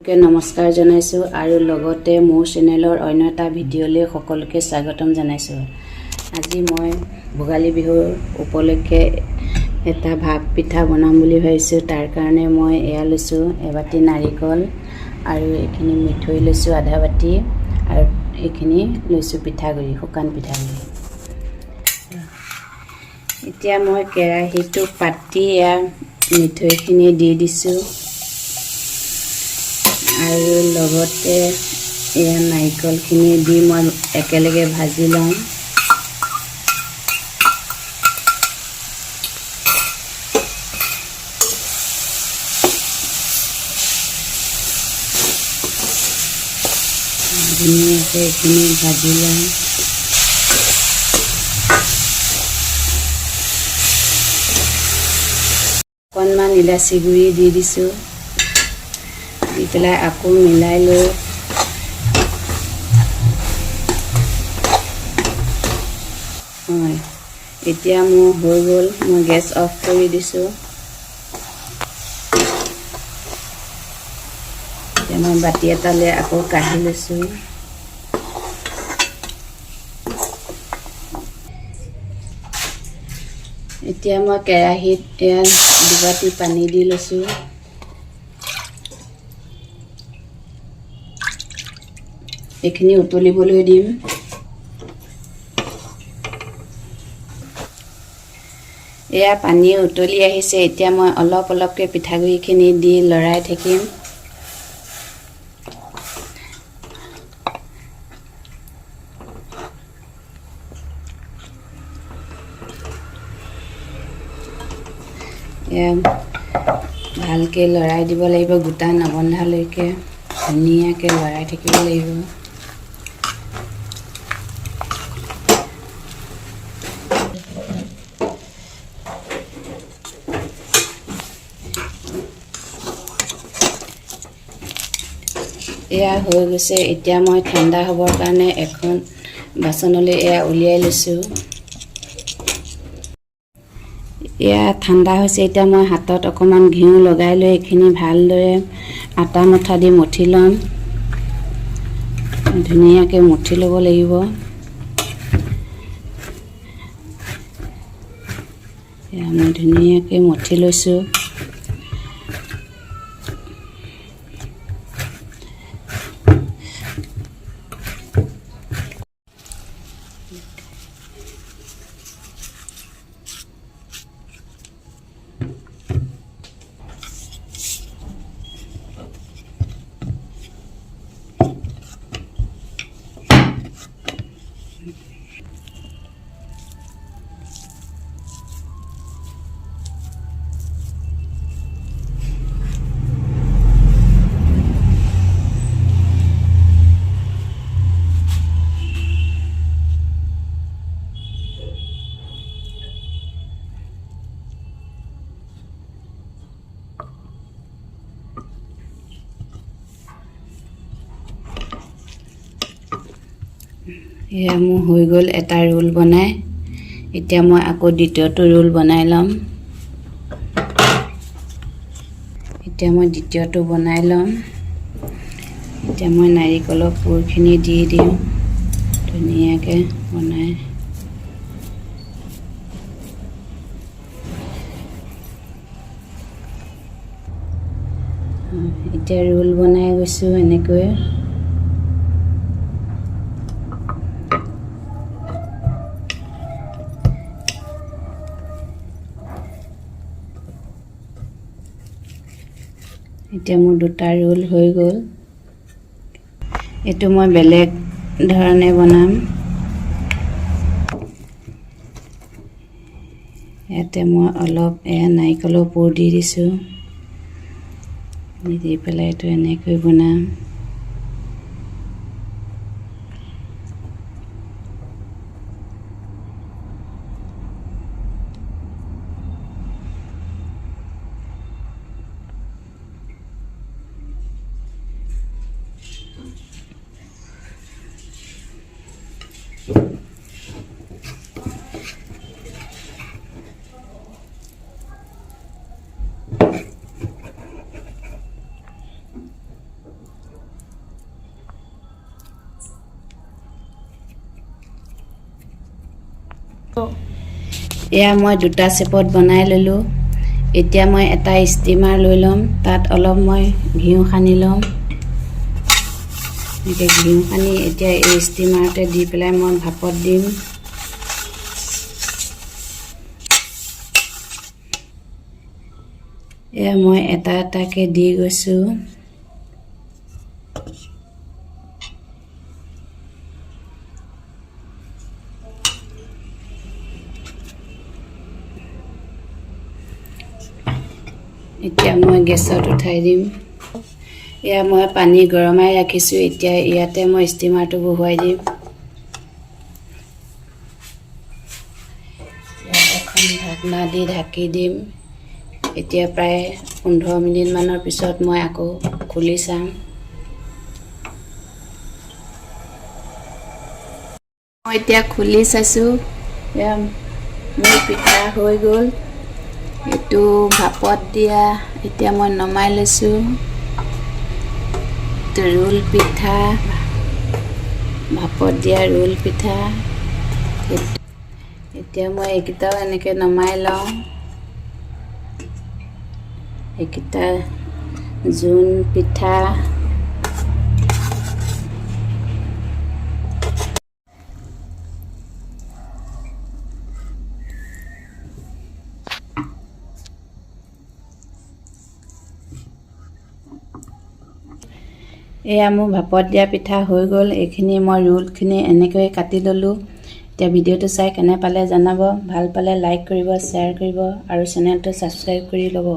নমস্কাৰ জনাইছো আৰু লগতে মোৰ চেনেলৰ অন্য এটা ভিডিঅ'লৈ সকলোকে স্বাগতম জনাইছো। আজি মই ভোগালী বিহুৰ উপলক্ষে এটা ভাপ পিঠা বনাম বুলি ভাবিছো। তাৰ কাৰণে মই এয়া লৈছো এবাটি নাৰিকল আৰু এইখিনি মিঠৈ লৈছো আধা বাটি আৰু এইখিনি লৈছো পিঠাগুৰি শুকান পিঠাগুৰি। এতিয়া মই কেৰাহীটো পাতি এয়া মিঠৈখিনি দি দিছো আৰু লগতে এয়া নাৰিকলখিনি দি মই একেলগে ভাজি লওঁ। ধুনীয়াকৈ এইখিনি ভাজি লওঁ। অকণমান ইলাচি গুড়ি দি দিছোঁ, দি পেলাই আকৌ মিলাই লৈ এতিয়া মোৰ হৈ গ'ল। মই গেছ অফ কৰি দিছোঁ। এতিয়া মই বাতি এটালৈ আকৌ কাঢ়ি লৈছোঁ। এতিয়া মই কেৰাহীত এয়া দুবাটি পানী দি লৈছোঁ। এইখিনি উতলিবলৈ দিম। এয়া পানী উতলি আহিছে। এতিয়া মই অলপ অলপকৈ পিঠাগুড়িখিনি দি লৰাই থাকিম। এয়া ভালকৈ লৰাই দিব লাগিব, গোটা নবন্ধালৈকে ধুনীয়াকৈ লৰাই থাকিব লাগিব। এয়া হৈ গৈছে। এতিয়া মই ঠাণ্ডা হ'বৰ কাৰণে এখন বাচনলৈ এয়া উলিয়াই লৈছোঁ। এয়া ঠাণ্ডা হৈছে। এতিয়া মই হাতত অকণমান ঘিউ লগাই লৈ এইখিনি ভালদৰে আটা মঠা দি মঠি ল'ম। ধুনীয়াকৈ মঠি ল'ব লাগিব। এয়া মই ধুনীয়াকৈ মঠি লৈছোঁ। এয়া মোৰ হৈ গ'ল এটা ৰোল বনাই। এতিয়া মই আকৌ দ্বিতীয়টো ৰোল বনাই ল'ম। এতিয়া মই দ্বিতীয়টো বনাই ল'ম। এতিয়া মই নাৰিকলৰ পুৰখিনি দি দিওঁ ধুনীয়াকৈ বনাই। এতিয়া ৰোল বনাই গৈছোঁ এনেকৈ। এতিয়া মোৰ দুটা ৰোল হৈ গ'ল। এইটো মই বেলেগ ধৰণে বনাম। ইয়াতে মই অলপ এয়া নাৰিকলৰ পুৰ দি দিছোঁ। দি পেলাই এইটো এনেকৈ বনাম। এয়া মই দুটা চেপত বনাই ল'লোঁ। এতিয়া মই এটা ষ্টিমাৰ লৈ ল'ম, তাত অলপ মই ঘিউ সানি ল'ম। এনেকৈ ঘিউ সানি এতিয়া এই ষ্টিমাৰতে দি পেলাই মই ভাপত দিম। এয়া মই এটা এটাকৈ দি গৈছোঁ। এতিয়া মই গেছত উঠাই দিম। এয়া মই পানী গৰমাই ৰাখিছোঁ। এতিয়া ইয়াতে মই ষ্টিমাৰটো বহুৱাই দিম। এখন ঢাকনা দি ঢাকি দিম। এতিয়া প্ৰায় 15 মিনিটমানৰ পিছত মই আকৌ খুলি চাম। মই এতিয়া খুলি চাইছোঁ। এয়া মোৰ পিঠা হৈ গ'ল। এইটো ভাপত দিয়া। এতিয়া মই নমাই লৈছোঁ। ৰোল পিঠা, ভাপত দিয়া ৰোল পিঠা। এতিয়া মই এইকেইটাও এনেকৈ নমাই লওঁ। এইকেইটা জোন পিঠা। এয়া মোৰ ভাপত দিয়া পিঠা হৈ গ'ল। এইখিনি মই ৰোলখিনি এনেকৈ কাটি ল'লোঁ। এতিয়া ভিডিঅ'টো চাই কেনে পালে জনাব। ভাল পালে লাইক কৰিব, শ্বেয়াৰ কৰিব আৰু চেনেলটো ছাবস্ক্ৰাইব কৰি ল'ব।